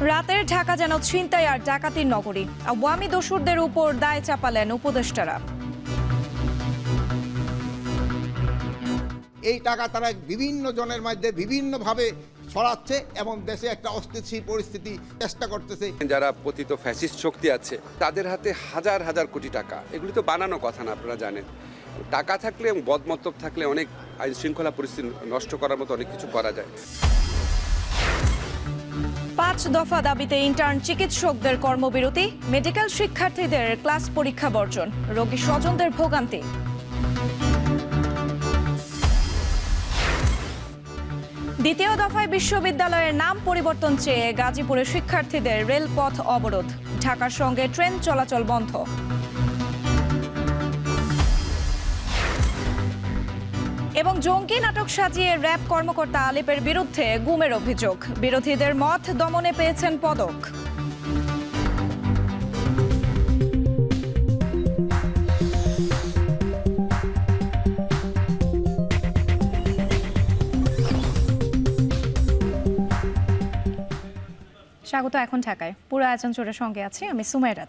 রাতের ঢাকা যেন ছিনতাই আর ডাকাতির নগরী। আওয়ামী দোসরদের উপর দায় চাপালেন উপদেষ্টারা। এই টাকা তারা বিভিন্ন জনের মধ্যে বিভিন্নভাবে ছড়াচ্ছে এবং দেশে একটা অস্থিতিশীল পরিস্থিতি চেষ্টা করতেছে। যারা পতিত ফ্যাসিস্ট শক্তি আছে তাদের হাতে হাজার হাজার কোটি টাকা, এগুলি তো বানানো কথা না, আপনারা জানেন। টাকা থাকলে এবং বদমতলব থাকলে অনেক আইন শৃঙ্খলা পরিস্থিতি নষ্ট করার মতো অনেক কিছু করা যায়। 5 দফা দাবিতে ইন্টার্ন চিকিৎসকদের কর্মবিরতি, মেডিকেল শিক্ষার্থীদের ক্লাস পরীক্ষা বর্জন, রোগী স্বজনদের ভোগান্তি। দ্বিতীয় দফায় বিশ্ববিদ্যালয়ের নাম পরিবর্তন চেয়ে গাজীপুরের শিক্ষার্থীদের রেলপথ অবরোধ, ঢাকার সঙ্গে ট্রেন চলাচল বন্ধ। এবং জঙ্গি নাটক সাজিয়ে র্যাব কর্মকর্তা আলিপের বিরুদ্ধে গুমের অভিযোগ, বিরোধীদের মত দমনে পেয়েছেন পদক। স্বাগত এখন ঢাকায়, পুরো আয়োজন জুড়ে সঙ্গে আছি আমি সুমাইরা।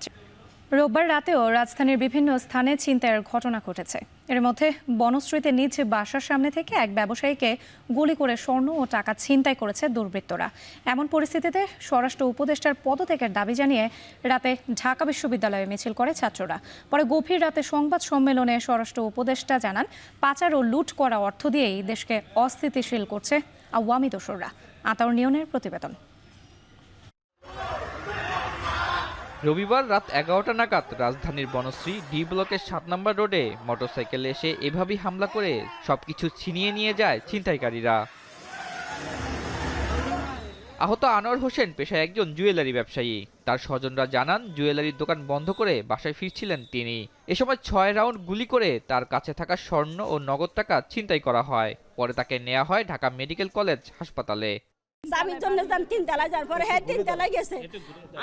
রোববার রাতেও রাজধানীর বিভিন্ন স্থানে ছিনতাইয়ের ঘটনা ঘটেছে। এর মধ্যে বনশ্রীতে নিজ বাসার সামনে থেকে এক ব্যবসায়ীকে গুলি করে স্বর্ণ ও টাকা ছিনতাই করেছে দুর্বৃত্তরা। এমন পরিস্থিতিতে স্বরাষ্ট্র উপদেষ্টার পদত্যাগের দাবি জানিয়ে রাতে ঢাকা বিশ্ববিদ্যালয়ে মিছিল করে ছাত্ররা। পরে গভীর রাতে সংবাদ সম্মেলনে স্বরাষ্ট্র উপদেষ্টা জানান, পাচার ও লুট করা অর্থ দিয়েই দেশকে অস্থিতিশীল করছে আওয়ামী দোসররা। আতাউর নিয়নের প্রতিবেদন। রবিবার রাত 11টা নাগাদ রাজধানীর বনশ্রী ডি ব্লকের 7 নম্বর রোডে মোটরসাইকেলে এসে এভাবেই হামলা করে সবকিছু ছিনিয়ে নিয়ে যায় ছিনতাইকারীরা। আহত আনোয়ার হোসেন পেশায় একজন জুয়েলারি ব্যবসায়ী। তার স্বজনরা জানান, জুয়েলারির দোকান বন্ধ করে বাসায় ফিরছিলেন তিনি। এ সময় 6 রাউন্ড গুলি করে তার কাছে থাকা স্বর্ণ ও নগদ টাকা ছিনতাই করা হয়। পরে তাকে নেওয়া হয় ঢাকা মেডিকেল কলেজ হাসপাতালে। স্বামীর জন্য যান 3 তলায়, যার পরে হ্যাঁ 3 তলায় গেছে।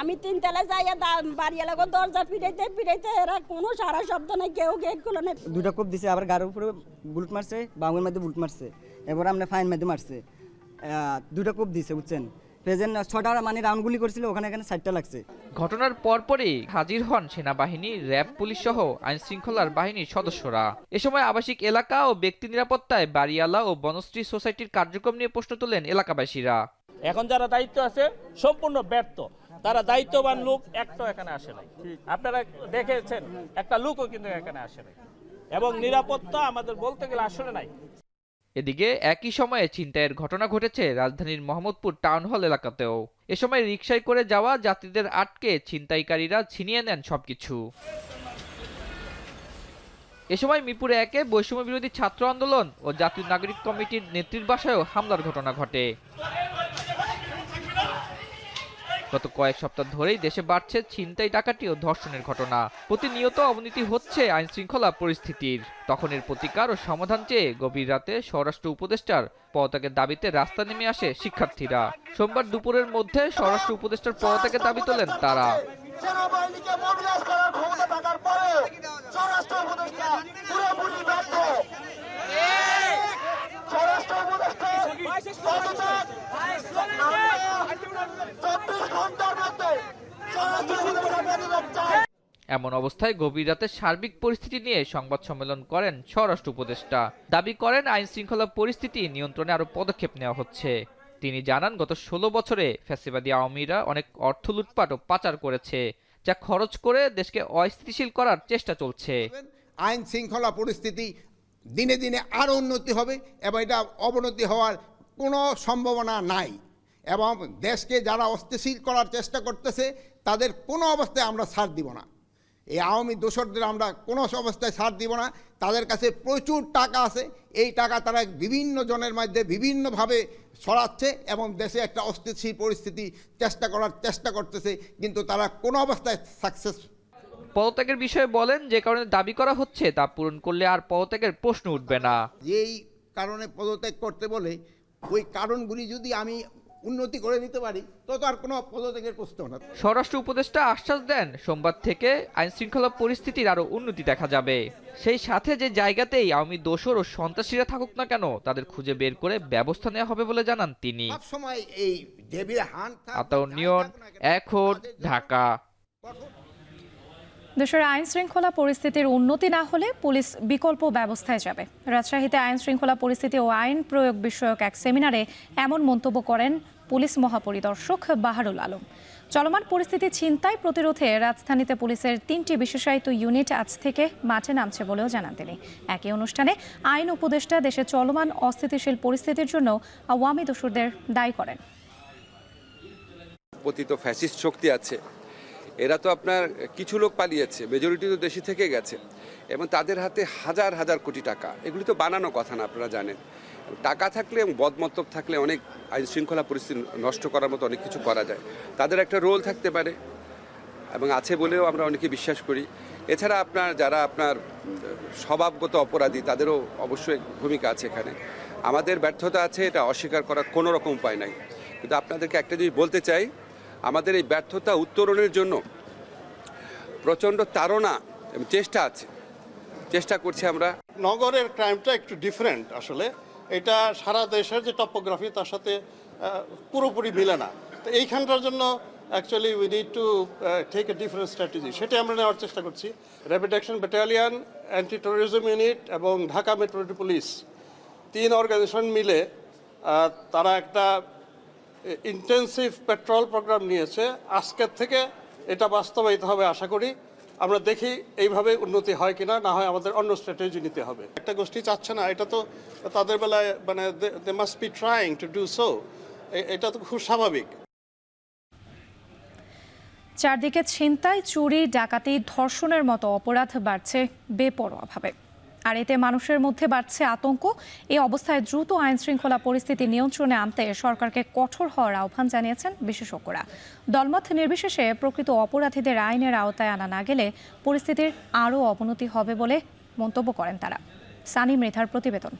আমি 3 তলায় যাই, বাড়ি এলাকা দরজা পিড়াইতে এরা কোনো সারা শব্দ নাই, কেউ গেট খুলে নাই। 2টা কোপ দিছে, আবার গাড়ির উপরে বুলেট মারছে, বাঙের মধ্যে বুলেট মারছে, এবার আমরা ফাইন মধ্যে মারছে। 2টা কোপ দিছে, বুঝছেন। প্রেজেন্ট 6টা মানে রাউন্ড গুলি করছিল, ওখানে 7টা লাগছে। ঘটনার পরপরই হাজির হন সেনাবাহিনী, র্যাব, পুলিশ সহ আইন শৃঙ্খলার বাহিনীর সদস্যরা। এ সময় আবাসিক এলাকা ও ব্যক্তি নিরাপত্তায় বাড়িয়ালা ও বনশ্রী সোসাইটির কার্যক্রম নিয়ে প্রশ্ন তোলেন এলাকাবাসীরা। এখন যারা দায়িত্ব আছে সম্পূর্ণ ব্যর্থ, তারা দায়িত্ববান লোক একটাও এখানে আসে নাই। আপনারা দেখেছেন, একটা লোকও কিন্তু এখানে আসে নাই, এবং নিরাপত্তা আমাদের বলতে গেলে আসলে নাই। এদিকে একই সময়ে ছিনতাইয়ের ঘটনা ঘটেছে রাজধানীর মোহাম্মদপুর টাউন হল এলাকাতেও। এ সময় রিকশায় করে যাওয়া যাত্রীদের আটকে ছিনতাইকারীরা ছিনিয়ে নেন সবকিছু। এ সময় মিরপুরে 1-এ বৈষম্য বিরোধী ছাত্র আন্দোলন ও জাতীয় নাগরিক কমিটির নেত্রীর বাসায়ও হামলার ঘটনা ঘটে। গত কয়েক সপ্তাহ ধরেই দেশে বাড়ছে ছিনতাই, ডাকাতি ও ধর্ষণের ঘটনা। প্রতিনিয়ত অবনতি হচ্ছে আইন শৃঙ্খলা পরিস্থিতির। তখন এর প্রতিকার ও সমাধান চেয়ে গভীর রাতে স্বরাষ্ট্র উপদেষ্টার পদত্যাগের দাবিতে রাস্তা নেমে আসে শিক্ষার্থীরা। সোমবার দুপুরের মধ্যে স্বরাষ্ট্র উপদেষ্টার পদত্যাগের দাবি তোলেন তারা। এমন অবস্থায় গভীর রাতে সার্বিক পরিস্থিতি নিয়ে সংবাদ সম্মেলন করেন স্বরাষ্ট্র উপদেষ্টা। দাবি করেন, আইন শৃঙ্খলা পরিস্থিতি নিয়ন্ত্রণে আরো পদক্ষেপ নেওয়া হচ্ছে। তিনি জানান, গত 16 বছরে ফ্যাসিবাদী আওয়ামীরা অনেক অর্থ লুটপাট ও পাচার করেছে, যা খরচ করে দেশকে অস্থিতিশীল করার চেষ্টা চলছে। আইন শৃঙ্খলা পরিস্থিতি দিনে দিনে আরও উন্নতি হবে এবং এটা অবনতি হওয়ার কোনো সম্ভাবনা নাই। এবং দেশকে যারা অস্থিতিশীল করার চেষ্টা করতেছে তাদের কোনো অবস্থায় আমরা ছাড় দিব না। এই আওয়ামী দোসরদের আমরা কোনো অবস্থায় ছাড় দিব না। তাদের কাছে প্রচুর টাকা আছে, এই টাকা তারা বিভিন্ন জনের মধ্যে বিভিন্নভাবে ছড়াচ্ছে এবং দেশে একটা অস্থিতিশীল পরিস্থিতি চেষ্টা করতেছে, কিন্তু তারা কোনো অবস্থায় সাকসেস। পদত্যাগের বিষয়ে বলেন, যে কারণে দাবি করা হচ্ছে তা পূরণ করলে আর পদত্যাগের প্রশ্ন উঠবে না। যেই কারণে পদত্যাগ করতে বলে ওই কারণগুলি যদি আমি উন্নতি করে নিতে পারি তত আর কোনো পদত্যাগের প্রশ্ন না। স্বরাষ্ট্র উপদেষ্টা আশ্বাস দেন সোমবার থেকে আইন শৃঙ্খলা পরিস্থিতির আরো উন্নতি দেখা যাবে। সেই সাথে যে জায়গাতেই আওয়ামী দোসর ও সন্ত্রাসীরা থাকুক না কেন তাদের খুঁজে বের করে ব্যবস্থা নেওয়া হবে বলে জানান তিনি। সব সময় এই ডেভিড হান্ট আতাউর নিয়ন, এখন, ঢাকা। দেশের আইন শৃঙ্খলা পরিস্থিতির উন্নতি না হলে পুলিশ বিকল্প ব্যবস্থায় যাবে। রাজশাহীতে আইন শৃঙ্খলা পরিস্থিতি ও আইন প্রয়োগ বিষয়ক এক সেমিনারে এমন মন্তব্য করেন পুলিশ মহাপরিদর্শক বাহারুল আলম। চলমান পরিস্থিতি ছিনতাই প্রতিরোধে রাজধানীতে পুলিশের 3টি বিশেষায়িত ইউনিট আজ থেকে মাঠে নামছে বলেও জানান তিনি। একই অনুষ্ঠানে আইন উপদেষ্টা দেশে চলমান অস্থিতিশীল পরিস্থিতির জন্য আওয়ামী দোসরদের দায়ী করেন। পতিত ফ্যাসিস্ট শক্তি আছে, এরা তো আপনার কিছু লোক পালিয়েছে, মেজরিটি তো দেশে থেকে গেছে এবং তাদের হাতে হাজার হাজার কোটি টাকা। এগুলি তো বানানো কথা না, আপনারা জানেন। টাকা থাকলে এবং বদমতলব থাকলে অনেক আইন শৃঙ্খলা পরিস্থিতি নষ্ট করার মতো অনেক কিছু করা যায়। তাদের একটা রোল থাকতে পারে এবং আছে বলেও আমরা অনেকে বিশ্বাস করি। এছাড়া আপনার যারা আপনার স্বভাবগত অপরাধী তাদেরও অবশ্যই ভূমিকা আছে এখানে। আমাদের ব্যর্থতা আছে, এটা অস্বীকার করার কোনো রকম উপায় নাই। কিন্তু আপনাদেরকে একটা জিনিস বলতে চাই, আমাদের এই ব্যর্থতা উত্তরণের জন্য প্রচণ্ড তাড়না এবং চেষ্টা করছি আমরা। নগরের ক্রাইমটা একটু ডিফারেন্ট আসলে, এটা সারা দেশের যে টপোগ্রাফি তার সাথে পুরোপুরি মিলে না। তো এইখানটার জন্য actually we need to take a different strategy, সেটা আমরা নেওয়ার চেষ্টা করছি। Rapid action battalion, anti terrorism unit এবং ঢাকা মেট্রোপলিটন পুলিশ 3 অর্গানাইজেশন মিলে তারা একটা ইন্টেন্সিভ পেট্রোল প্রোগ্রাম নিয়েছে। আজকের থেকে এটা বাস্তবায়িত হবে আশা করি। আমরা দেখি এইভাবে উন্নতি হয় কিনা, না হয় আমাদের অন্য স্ট্র্যাটেজি নিতে হবে। একটা গোষ্ঠী চাচ্ছে না, এটা তো তাদের বেলায় মানে they must be trying to do so, এটা তো খুব স্বাভাবিক। চারদিকে ছিনতাই, চুরি, ডাকাতি, ধর্ষণের মতো অপরাধ বাড়ছে বেপরোয়াভাবে, আর এতে মানুষের মধ্যে বাড়ছে আতঙ্ক। এই অবস্থায় দ্রুত আইন শৃঙ্খলা পরিস্থিতি নিয়ন্ত্রণে আনতে সরকারকে কঠোর হওয়ার আহ্বান জানিয়েছেন বিশেষজ্ঞরা। দলমত নির্বিশেষে প্রকৃত অপরাধীদের আইনের আওতায় আনা না গেলে পরিস্থিতির আরও অবনতি হবে বলে মন্তব্য করেন তারা। সানি মৃধার প্রতিবেদন।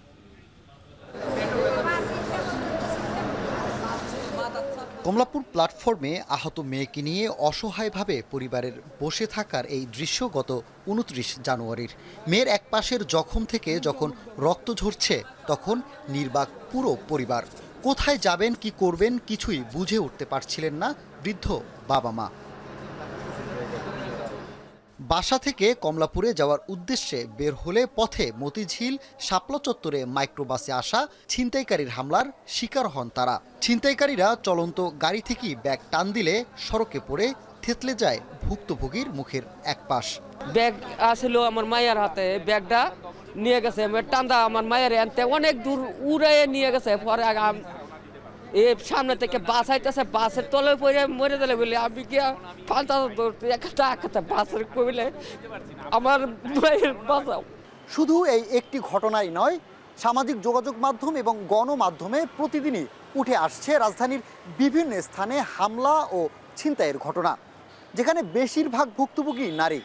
কমলাপুর প্ল্যাটফর্মে আহত মেয়েকে নিয়ে অসহায়ভাবে পরিবারের বসে থাকার এই দৃশ্য গত 29 জানুয়ারির। মেয়ের এক পাশের জখম থেকে যখন রক্ত ঝরছে তখন নির্বাক পুরো পরিবার। কোথায় যাবেন, কি করবেন কিছুই বুঝে উঠতে পারছিলেন না বৃদ্ধ বাবা মা। বাসা থেকে কমলাপুরে যাওয়ার উদ্দেশ্যে বের হলে পথে মতিঝিল শাপলা চত্বরে মাইক্রোবাসে আসা ছিনতাইকারীর হামলার শিকার হন তারা। ছিনতাইকারীরা চলন্ত গাড়ি থেকেই ব্যাগ টান দিলে সড়কে পড়ে থেতলে যায় ভুক্তভোগীর মুখের এক পাশ। ব্যাগ আসছিল আমার মায়ের হাতে, ব্যাগটা নিয়ে গেছে টান্দা আমার মায়ের আনতে অনেক দূর উড়াইয়ে নিয়ে গেছে। পরে এই সামনে থেকে বাস আইতেছে, বাসের তলে পড়ে মরে গেলে বলে আমি গিয়া পাল্টা একটা বাসের কইলে আমার মায়ের বাঁচাও। শুধু এই একটি ঘটনাই নয়, সামাজিক যোগাযোগ মাধ্যম এবং গণমাধ্যমে প্রতিদিনই উঠে আসছে রাজধানীর বিভিন্ন স্থানে হামলা ও ছিনতাইয়ের ঘটনা, যেখানে বেশিরভাগ ভুক্তভোগী নারী।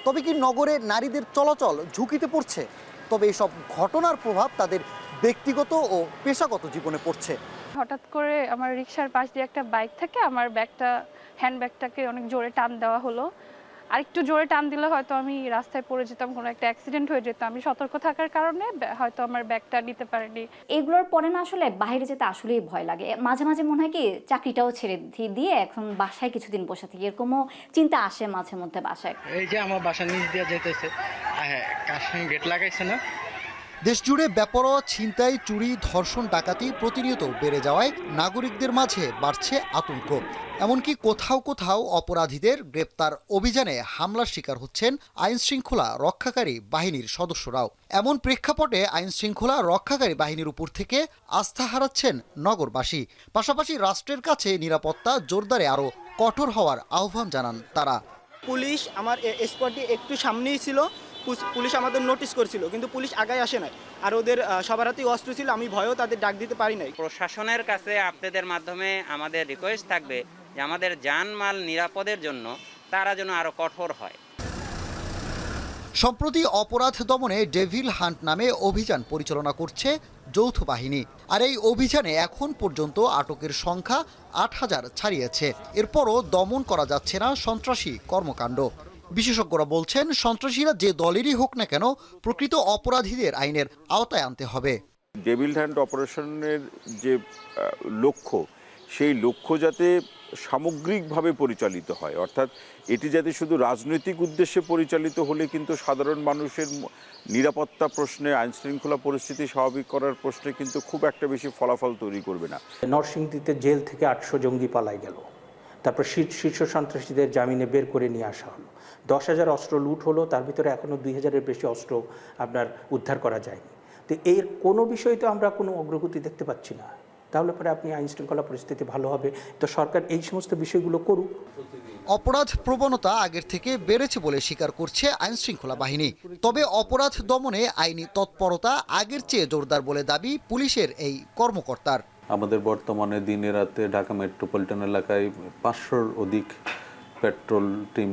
তবে কি নগরে নারীদের চলাচল ঝুঁকিতে পড়ছে? তবে এইসব ঘটনার প্রভাব তাদের ব্যক্তিগত ও পেশাগত জীবনে পড়ছে। হঠাৎ করে আমার রিকশার পাশ দিয়ে একটা বাইক থেকে আমার হ্যান্ডব্যাগটাকে অনেক জোরে টান দেওয়া হলো। আর একটু জোরে টান দিলে হয়তো আমি রাস্তায় পড়ে যেতাম, কোনো একটা অ্যাক্সিডেন্ট হয়ে যেত। আমি সতর্ক থাকার কারণে হয়তো আমার ব্যাগটা নিতে পারিনি। এগুলোর পরে না আসলে বাইরে যেতে আসলেই ভয় লাগে। মাঝে মাঝে মনে হয় কি চাকরিটাও ছেড়ে দিয়ে এখন বাসায় কিছুদিন বসে থাকি, এরকমও চিন্তা আসে মাঝে মধ্যে বাসায়। এই যে আমার বাসা নিচ দিয়ে যেতেছে, কার সঙ্গে গেট লাগাইছে না। দেশজুড়ে বেপরোয়া ছিনতাই, চুরি, ধর্ষণ, ডাকাতি প্রতিনিয়ত বেড়ে যাওয়ায় নাগরিকদের মাঝে বাড়ছে আতঙ্ক। এমনকি কোথাও কোথাও অপরাধীদের গ্রেপ্তার অভিযানে হামলার শিকার হচ্ছেন আইন শৃঙ্খলা রক্ষাকারী বাহিনীর সদস্যরাও। এমন প্রেক্ষাপটে আইন শৃঙ্খলা রক্ষাকারী বাহিনীর উপর থেকে আস্থা হারাচ্ছেন নগরবাসী। পাশাপাশি রাষ্ট্রের কাছে নিরাপত্তা জোরদারে আরও কঠোর হওয়ার আহ্বান জানান তারা। পুলিশ আমার স্পটটি একটু সামনেই ছিল, পুলিশ আমাদের নোটিশ করেছিল, কিন্তু পুলিশ আগায় আসে নাই। আর ওদের সবার হাতেই অস্ত্র ছিল, আমি ভয়েও তাদের ডাক দিতে পারি নাই। প্রশাসনের কাছে আপনাদের মাধ্যমে আমাদের রিকোয়েস্ট থাকবে যে আমাদের জানমাল নিরাপদের জন্য তারা যেন আরো কঠোর হয়। সম্প্রতি অপরাধ দমনে ডেভিল হান্ট নামে অভিযান পরিচালনা করছে যৌথ বাহিনী। আর এই অভিযানে এখন পর্যন্ত আটকের সংখ্যা ৮,০০০ ছাড়িয়েছে। এরপরও দমন করা যাচ্ছে না সন্ত্রাসী কর্মকাণ্ড। বিশেষজ্ঞরা বলছেন, সন্ত্রাসীরা যে দলেরই হোক না কেন, প্রকৃত অপরাধীদের আইনের আওতায় আনতে হবে। ডেভিল হ্যান্ড অপারেশনের যে লক্ষ্য, সেই লক্ষ্য যাতে সামগ্রিকভাবে পরিচালিত হয়, অর্থাৎ এটি যাতে শুধু রাজনৈতিক উদ্দেশ্যে পরিচালিত হলে কিন্তু সাধারণ মানুষের নিরাপত্তা প্রশ্নে, আইনশৃঙ্খলা পরিস্থিতি স্বাভাবিক করার প্রশ্নে কিন্তু খুব একটা বেশি ফলাফল তৈরি করবে না। নরসিংদীতে জেল থেকে 800 জঙ্গি পালাই গেল, তারপর শীর্ষ সন্ত্রাসীদের জামিনে বের করে নিয়ে আসা হলো, 10,000 অস্ত্র লুট হলো, তার ভিতরে এখনও 2,000-এর বেশি অস্ত্র আপনার উদ্ধার করা যায়নি। তো এর কোনো বিষয় তো আমরা কোনো অগ্রগতি দেখতে পাচ্ছি না। তাহলে পরে আপনি আইন শৃঙ্খলা পরিস্থিতি ভালো হবে, তো সরকার এই সমস্ত বিষয়গুলো করুক। অপরাধ প্রবণতা আগের থেকে বেড়েছে বলে স্বীকার করছে আইন শৃঙ্খলা বাহিনী। তবে অপরাধ দমনে আইনি তৎপরতা আগের চেয়ে জোরদার বলে দাবি পুলিশের এই কর্মকর্তার। আমাদের বর্তমানে দিনে রাতে ঢাকা মেট্রোপলিটন এলাকায় 500-র অধিক পেট্রোল টিম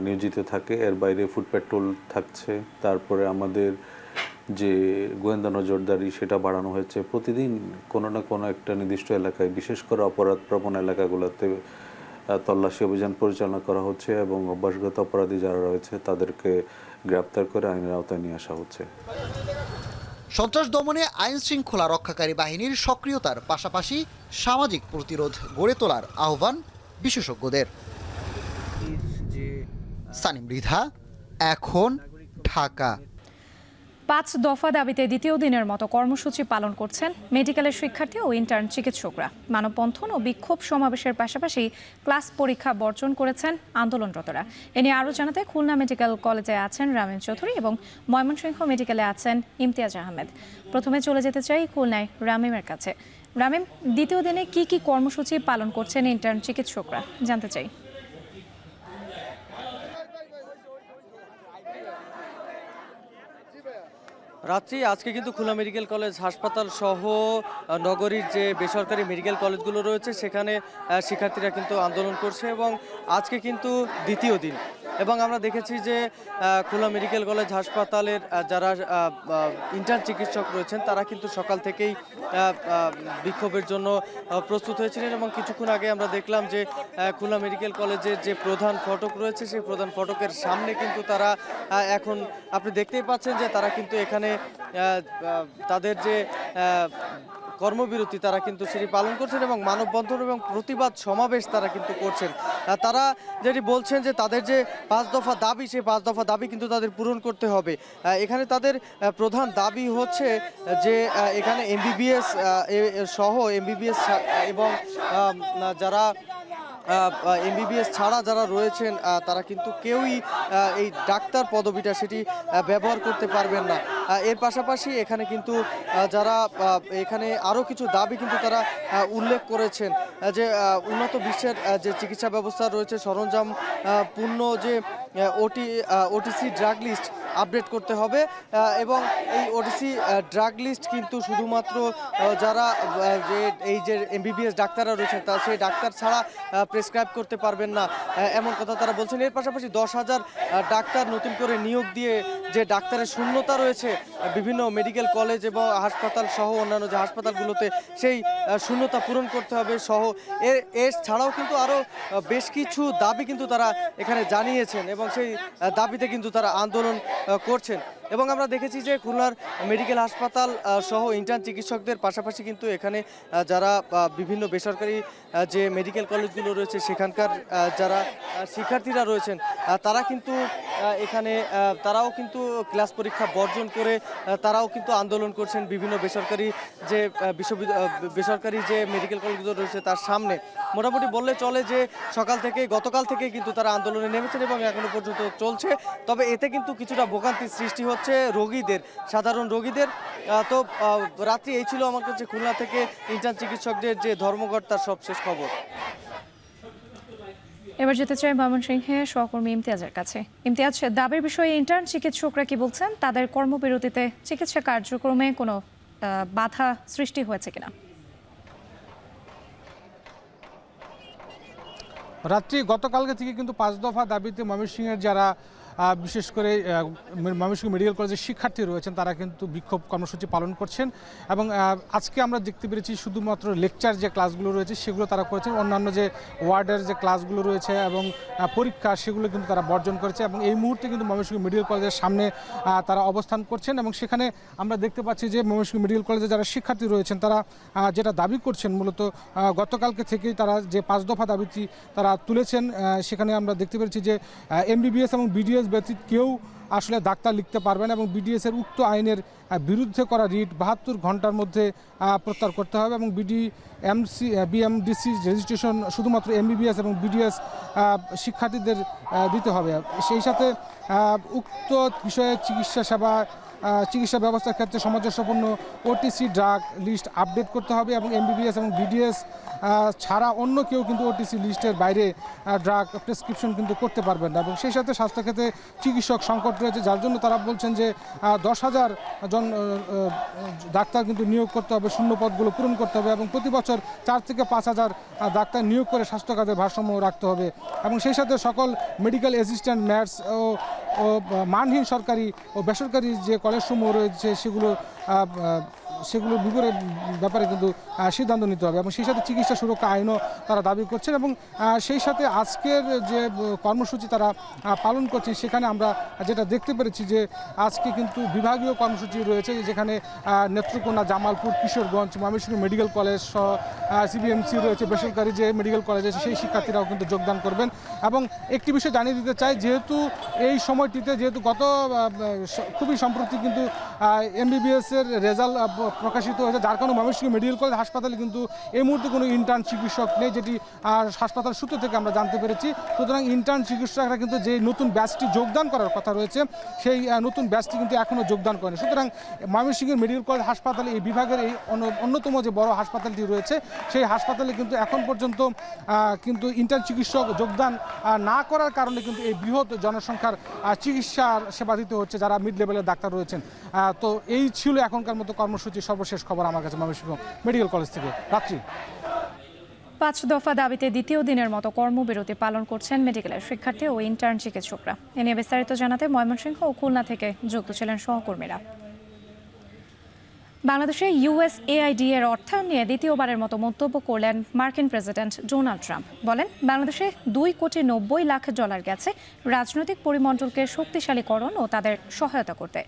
নিয়োজিত থাকে। এর বাইরে ফুট পেট্রোল থাকছে। তারপরে আমাদের যে গোয়েন্দা নজরদারি সেটা বাড়ানো হয়েছে। প্রতিদিন কোনো না কোনো একটা নির্দিষ্ট এলাকায়, বিশেষ করে অপরাধ প্রবণ এলাকাগুলোতে তল্লাশি অভিযান পরিচালনা করা হচ্ছে এবং অভ্যাসগত অপরাধী যারা রয়েছে তাদেরকে গ্রেপ্তার করে আইনের আওতায় নিয়ে আসা হচ্ছে। সন্ত্রাস দমনে আইন শৃঙ্খলা রক্ষাকারী বাহিনীর সক্রিয়তার পাশাপাশি সামাজিক প্রতিরোধ গড়ে তোলার আহ্বান বিশেষজ্ঞদের। সানিম মৃধা, এখন, ঢাকা। 5 দফা দাবিতে দ্বিতীয় দিনের মতো কর্মসূচি পালন করছেন মেডিকেলের শিক্ষার্থী ও ইন্টার্ন চিকিৎসকরা। মানববন্ধন ও বিক্ষোভ সমাবেশের পাশাপাশি ক্লাস পরীক্ষা বর্জন করেছেন আন্দোলনরতরা। এ নিয়ে আরও জানাতে খুলনা মেডিকেল কলেজে আছেন রামিম চৌধুরী এবং ময়মনসিংহ মেডিকেলে আছেন ইমতিয়াজ আহমেদ। প্রথমে চলে যেতে চাই খুলনায় রামিমের কাছে। রামিম, দ্বিতীয় দিনে কি কি কর্মসূচি পালন করছেন ইন্টার্ন চিকিৎসকরা, জানতে চাই। রাত্রি আজকে কিন্তু খুলনা মেডিকেল কলেজ হাসপাতাল সহ নগরীর যে বেসরকারি মেডিকেল কলেজগুলো রয়েছে সেখানে শিক্ষার্থীরা কিন্তু আন্দোলন করছে এবং আজকে কিন্তু দ্বিতীয় দিন। এবং আমরা দেখেছি যে খুলনা মেডিকেল কলেজ হাসপাতালের যারা ইন্টার্ন চিকিৎসক রয়েছেন তারা কিন্তু সকাল থেকেই বিক্ষোভের জন্য প্রস্তুত হয়েছিলেন এবং কিছুক্ষণ আগে আমরা দেখলাম যে খুলনা মেডিকেল কলেজের যে প্রধান ফটক রয়েছে সেই প্রধান ফটকের সামনে কিন্তু তারা এখন আপনি দেখতেই পাচ্ছেন যে তারা কিন্তু এখানে তাদের যে কর্মবিরতি তারা কিন্তু সেটি পালন করছেন এবং মানববন্ধন এবং প্রতিবাদ সমাবেশ তারা কিন্তু করছেন। তারা যেটি বলছেন যে তাদের যে 5 দফা দাবি, সেই 5 দফা দাবি কিন্তু তাদের পূরণ করতে হবে। এখানে তাদের প্রধান দাবি হচ্ছে যে এখানে এমবিবিএস সহ এমবিবিএস এবং যারা এমবিবিএস ছাড়া যারা রয়েছেন তারা কিন্তু কেউই এই ডাক্তার পদবিটা সেটি ব্যবহার করতে পারবেন না। এর পাশাপাশি এখানে কিন্তু যারা এখানে আরও কিছু দাবি কিন্তু তারা উল্লেখ করেছেন যে উন্নত বিশ্বের যে চিকিৎসা ব্যবস্থা রয়েছে, সরঞ্জাম পূর্ণ যে ওটিসি ড্রাগ লিস্ট আপডেট করতে হবে এবং এই ওটিসি ড্রাগ লিস্ট কিন্তু শুধুমাত্র যারা এই যে এমবিবিএস ডাক্তাররা রয়েছেন তা সেই ডাক্তার ছাড়া প্রেসক্রাইব করতে পারবেন না, এমন কথা তারা বলছেন। এর পাশাপাশি 10,000 ডাক্তার নতুন করে নিয়োগ দিয়ে যে ডাক্তারের শূন্যতা রয়েছে বিভিন্ন মেডিকেল কলেজ এবং হাসপাতাল সহ অন্যান্য যে হাসপাতালগুলোতে, সেই শূন্যতা পূরণ করতে হবে সহ এর ছাড়াও কিন্তু আরও বেশ কিছু দাবি কিন্তু তারা এখানে জানিয়েছেন এবং সেই দাবিতে কিন্তু তারা আন্দোলন করছেন। এবং আমরা দেখেছি যে খুলনার মেডিকেল হাসপাতাল সহ ইন্টার্ন চিকিৎসকদের পাশাপাশি কিন্তু এখানে যারা বিভিন্ন বেসরকারি যে মেডিকেল কলেজগুলো রয়েছে সেখানকার যারা শিক্ষার্থীরা রয়েছেন তারা কিন্তু এখানে তারাও কিন্তু ক্লাস পরীক্ষা বর্জন করে তারাও কিন্তু আন্দোলন করছেন বিভিন্ন বেসরকারি যে বেসরকারি যে মেডিকেল কলেজগুলো রয়েছে তার সামনে। মোটামুটি বললে চলে যে গতকাল থেকে কিন্তু তারা আন্দোলনে নেমেছেন এবং এখনো পর্যন্ত চলছে। তবে এতে কিন্তু কিছুটা ভোগান্তির সৃষ্টি হচ্ছে রোগীদের, সাধারণ রোগীদের। তো রাত্রি এই ছিল আমার কাছে খুলনা থেকে ইন্টার্ন চিকিৎসকদের যে ধর্মঘট তার সবশেষ খবর। এবার যেতে চাই ময়মনসিংহে সহকর্মী ইমতিয়াজের কাছে। ইমতিয়াজ, দাবির বিষয়ে ইন্টার্ন চিকিৎসকরা কি বলছেন? তাদের কর্মবিরতিতে চিকিৎসা কার্যক্রমে কোনো বাধা সৃষ্টি হয়েছে কিনা? রাত্রি গতকালকে থেকে কিন্তু 5 দফা দাবিতে ময়মনসিংহের যারা বিশেষ করে ময়মনসিংহ মেডিকেল কলেজের শিক্ষার্থী রয়েছেন তারা কিন্তু বিক্ষোভ কর্মসূচি পালন করছেন এবং আজকে আমরা দেখতে পেরেছি শুধুমাত্র লেকচার যে ক্লাসগুলো রয়েছে সেগুলো তারা করেছেন, অন্যান্য যে ওয়ার্ডের যে ক্লাসগুলো রয়েছে এবং পরীক্ষা সেগুলো কিন্তু তারা বর্জন করেছে এবং এই মুহূর্তে কিন্তু ময়মনসিংহ মেডিকেল কলেজের সামনে তারা অবস্থান করছেন এবং সেখানে আমরা দেখতে পাচ্ছি যে ময়মনসিংহ মেডিকেল কলেজে যারা শিক্ষার্থী রয়েছেন তারা যেটা দাবি করছেন মূলত গতকালকে থেকেই তারা যে 5 দফা দাবিটি তারা তুলেছেন, সেখানে আমরা দেখতে পেরেছি যে এমবিবিএস এবং বিডিএস ব্যতীত কেউ আসলে ডাক্তার লিখতে পারবেন এবং বিডিএসের উক্ত আইনের বিরুদ্ধে করা রিট 72 ঘন্টার মধ্যে প্রত্যাহার করতে হবে এবং বিএমডিসি রেজিস্ট্রেশন শুধুমাত্র এমবিবিএস এবং বিডিএস শিক্ষার্থীদের দিতে হবে। সেই সাথে উক্ত বিষয়ে চিকিৎসা ব্যবস্থার ক্ষেত্রে সামঞ্জস্যপূর্ণ ওটিসি ড্রাগ লিস্ট আপডেট করতে হবে এবং এমবিবিএস এবং বিডিএস ছাড়া অন্য কেউ কিন্তু ওটিসি লিস্টের বাইরে ড্রাগ প্রেসক্রিপশন কিন্তু করতে পারবেন না এবং সেই সাথে স্বাস্থ্যক্ষেত্রে চিকিৎসক সংকট রয়েছে, যার জন্য তারা বলছেন যে 10,000 জন ডাক্তার কিন্তু নিয়োগ করতে হবে, শূন্য পদগুলো পূরণ করতে হবে এবং প্রতি বছর 4 থেকে 5,000 ডাক্তার নিয়োগ করে স্বাস্থ্য খাতে ভারসাম্য রাখতে হবে এবং সেই সাথে সকল মেডিকেল অ্যাসিস্ট্যান্ট, নার্স ও মানহীন সরকারি ও বেসরকারি যে কলেজসমূহ রয়েছে সেগুলো ব্যাপারে কিন্তু সিদ্ধান্ত নিতে হবে এবং সেই সাথে চিকিৎসা সুরক্ষা আইনও তারা দাবি করছেন এবং সেই সাথে আজকের যে কর্মসূচি তারা পালন করছেন সেখানে আমরা যেটা দেখতে পেরেছি যে আজকে কিন্তু বিভাগীয় কর্মসূচি রয়েছে, যেখানে নেত্রকোনা, জামালপুর, কিশোরগঞ্জ, ময়মনসিংহ মেডিকেল কলেজ সহ সিবিএমসি রয়েছে, বেসরকারি যে মেডিকেল কলেজ আছে সেই শিক্ষার্থীরাও কিন্তু যোগদান করবেন এবং একটি বিষয় জানিয়ে দিতে চাই, যেহেতু এই সময়টিতে গত খুবই সম্প্রতি কিন্তু এমবিবিএসের রেজাল্ট প্রকাশিত হয়েছে, যার কারণে ময়মনসিংহ মেডিকেল কলেজ হাসপাতালে কিন্তু এই মুহূর্তে কোনো ইন্টার্ন চিকিৎসক নেই, যেটি হাসপাতাল সূত্র থেকে আমরা জানতে পেরেছি। সুতরাং ইন্টার্ন চিকিৎসকরা কিন্তু যে নতুন ব্যাচটি যোগদান করার কথা রয়েছে সেই নতুন ব্যাচটি কিন্তু এখনও যোগদান করেনি। সুতরাং ময়মনসিংহ মেডিকেল কলেজ হাসপাতালে এই বিভাগের এই অন্যতম যে বড় হাসপাতালটি রয়েছে সেই হাসপাতালে কিন্তু এখন পর্যন্ত কিন্তু ইন্টার্ন চিকিৎসক যোগদান না করার কারণে কিন্তু এই বৃহৎ জনসংখ্যার চিকিৎসার সেবা দিতে হচ্ছে যারা মিড লেভেলের ডাক্তার রয়েছেন। তো এই ছিল এখনকার মতো কর্মসূচি। সর্বশেষ খবর আমার কাছে ময়মনসিংহ মেডিকেল কলেজ থেকে রাত্রি। 5 দফা দাবিতে দ্বিতীয় দিনের মতো কর্মবিরতি পালন করছেন মেডিকেলের শিক্ষার্থী ও ইন্টার্ন চিকিৎসকরা। এ নিয়ে বিস্তারিত জানাতে ময়মনসিংহ ও খুলনা থেকে যুক্ত ছিলেন সহকর্মীরা। বাংলাদেশে USAID এর অর্থায়ন নিয়ে দ্বিতীয়বারের মতো মন্তব্য করলেন মার্কিন প্রেসিডেন্ট ডোনাল্ড ট্রাম্প। বলেন, বাংলাদেশে $2.90 গেছে রাজনৈতিক পরিমণ্ডলকে শক্তিশালীকরণ ও তাদের সহায়তা করতে,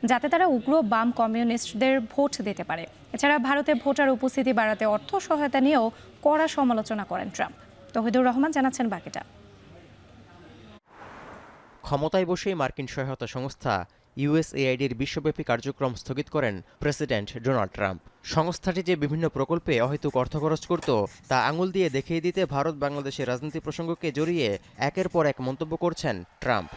যাতে তারা উগ্র বাম কমিউনিস্টদের ভোট দিতে পারে। এছাড়া ভারতে ভোটার উপস্থিতি বাড়াতে অর্থ সহায়তা নিয়েও কড়া সমালোচনা করেন ট্রাম্প। তৌহিদুর রহমান জানাচ্ছেন বাকিটা। ক্ষমতায় বসেই মার্কিন সহায়তা সংস্থা USAIDর বিশ্বব্যাপী কার্যক্রম স্থগিত করেন প্রেসিডেন্ট ডোনাল্ড ট্রাম্প। সংস্থাটি যে বিভিন্ন প্রকল্পে অহেতুক অর্থ খরচ করত তা আঙুল দিয়ে দেখিয়ে দিতে ভারত বাংলাদেশের রাজনীতি প্রসঙ্গকে জড়িয়ে একের পর এক মন্তব্য করছেন ট্রাম্প।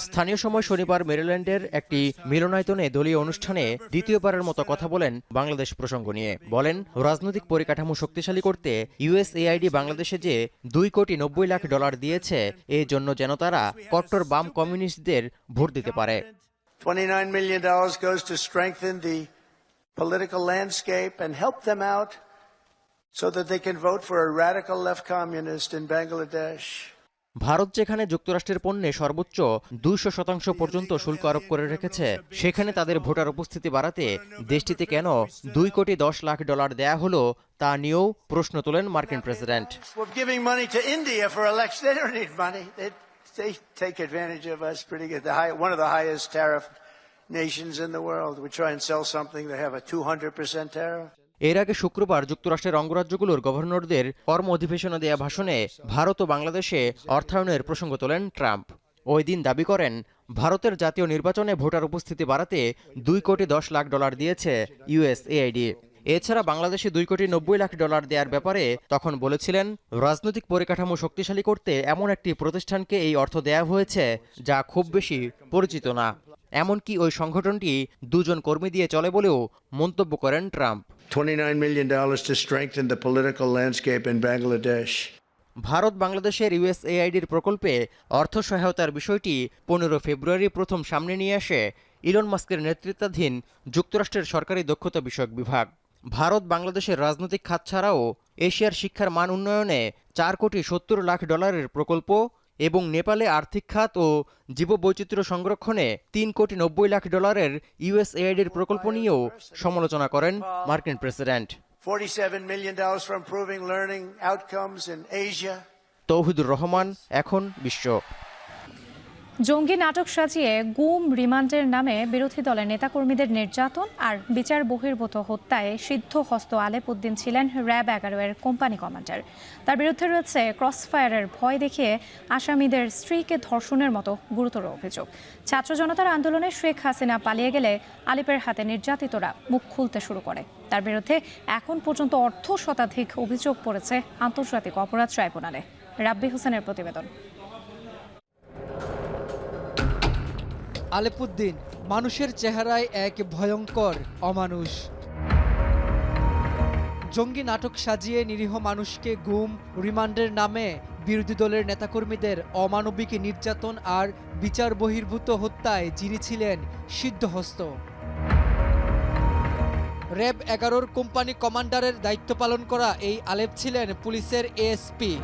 স্থানীয় সময় শনিবার মেরিল্যান্ডের একটি মিলনায়তনে দলীয় অনুষ্ঠানে দ্বিতীয়বারের মতো কথা বলেন বাংলাদেশ প্রসঙ্গ নিয়ে। বলেন, রাজনৈতিক পরিকাঠামো শক্তিশালী করতে USAID বাংলাদেশে যে $2.90 দিয়েছে, এর জন্য যেন তারা কট্টর বাম কমিউনিস্টদের ভোট দিতে পারে। $29 million goes to strengthen the political landscape and help them out so that they can vote for a radical left communist in Bangladesh. Bharat যেখানে যুক্তরাষ্ট্রের পণ্যে সর্বোচ্চ 200% পর্যন্ত শুল্ক আরোপ করে রেখেছে, সেখানে তাদের ভোটার উপস্থিতি বাড়াতে দেশটিতে কেন $2.10 দেয়া হলো তা নিয়েও প্রশ্ন তোলেন মার্কিন president. They take advantage of us pretty good. One of the highest tariff nations in the world. We try and sell something, they have a 200% tariff. এর আগে শুক্রবার যুক্তরাষ্ট্রের অঙ্গরাজ্যগুলোর গভর্নরদের কর্ম অধিবেশনে দেয়া ভাষণে ভারত ও বাংলাদেশে অর্থায়নের প্রসঙ্গ তোলেন ট্রাম্প। ওই দিন দাবি করেন, ভারতের জাতীয় নির্বাচনে ভোটার উপস্থিতি বাড়াতে $2.10 দিয়েছে USAID। এছাড়া বাংলাদেশে $2.90 দেওয়ার ব্যাপারে তখন বলেছিলেন, রাজনৈতিক পরিকাঠামো শক্তিশালী করতে এমন একটি প্রতিষ্ঠানকে এই অর্থ দেয়া হয়েছে যা খুব বেশি পরিচিত না। এমনকি ওই সংগঠনটি 2 জন কর্মী দিয়ে চলে বলেও মন্তব্য করেন Trump. $29 million to strengthen the political landscape in Bangladesh. Bharat বাংলাদেশের USAIDর প্রকল্পে অর্থ সহায়তার বিষয়টি 15 ফেব্রুয়ারি প্রথম সামনে নিয়ে আসে ইলন মাস্কের নেতৃত্বাধীন যুক্তরাষ্ট্রের সরকারি দক্ষতা বিষয়ক বিভাগ। ভারত বাংলাদেশের রাজনৈতিক খাত ছাড়াও এশিয়ার শিক্ষার মান উন্নয়নে $4.70 লাখ প্রকল্প এবং নেপালে আর্থিক খাত ও জীববৈচিত্র্য সংরক্ষণে $3.90 কোটি ইউএসএইডের প্রকল্প নিয়েও সমালোচনা করেন মার্কিন president. $47 million for improving learning outcomes in Asia. Touhidur Rahman, এখন বিশ্ব। জঙ্গি নাটক সাজিয়ে গুম রিমান্ডের নামে বিরোধী দলের নেতাকর্মীদের নির্যাতন আর বিচার বহির্ভূত হত্যায় সিদ্ধহস্ত আলেপ উদ্দিন ছিলেন র্যাব 11-এর কোম্পানি কমান্ডার। তার বিরুদ্ধে রয়েছে ক্রসফায়ারের ভয় দেখিয়ে আসামিদের স্ত্রীকে ধর্ষণের মতো গুরুতর অভিযোগ। ছাত্র জনতার আন্দোলনে শেখ হাসিনা পালিয়ে গেলে আলেপের হাতে নির্যাতিতরা মুখ খুলতে শুরু করে। তার বিরুদ্ধে এখন পর্যন্ত অর্ধশতাধিক অভিযোগ পড়েছে আন্তর্জাতিক অপরাধ ট্রাইব্যুনালে। রাব্বি হোসেনের প্রতিবেদন। আলেপুদ্দিন মানুষের চেহারায় এক ভয়ঙ্কর অমানুষ। জঙ্গি নাটক সাজিয়ে নিরীহ মানুষকে গুম রিমান্ডের নামে বিরোধী দলের নেতাকর্মীদের অমানবিক নির্যাতন আর বিচার বহির্ভূত হত্যায় যিনি ছিলেন সিদ্ধহস্ত। র্যাব 11-র কোম্পানি কমান্ডারের দায়িত্ব পালন করা এই আলেপ ছিলেন পুলিশের এএসপি।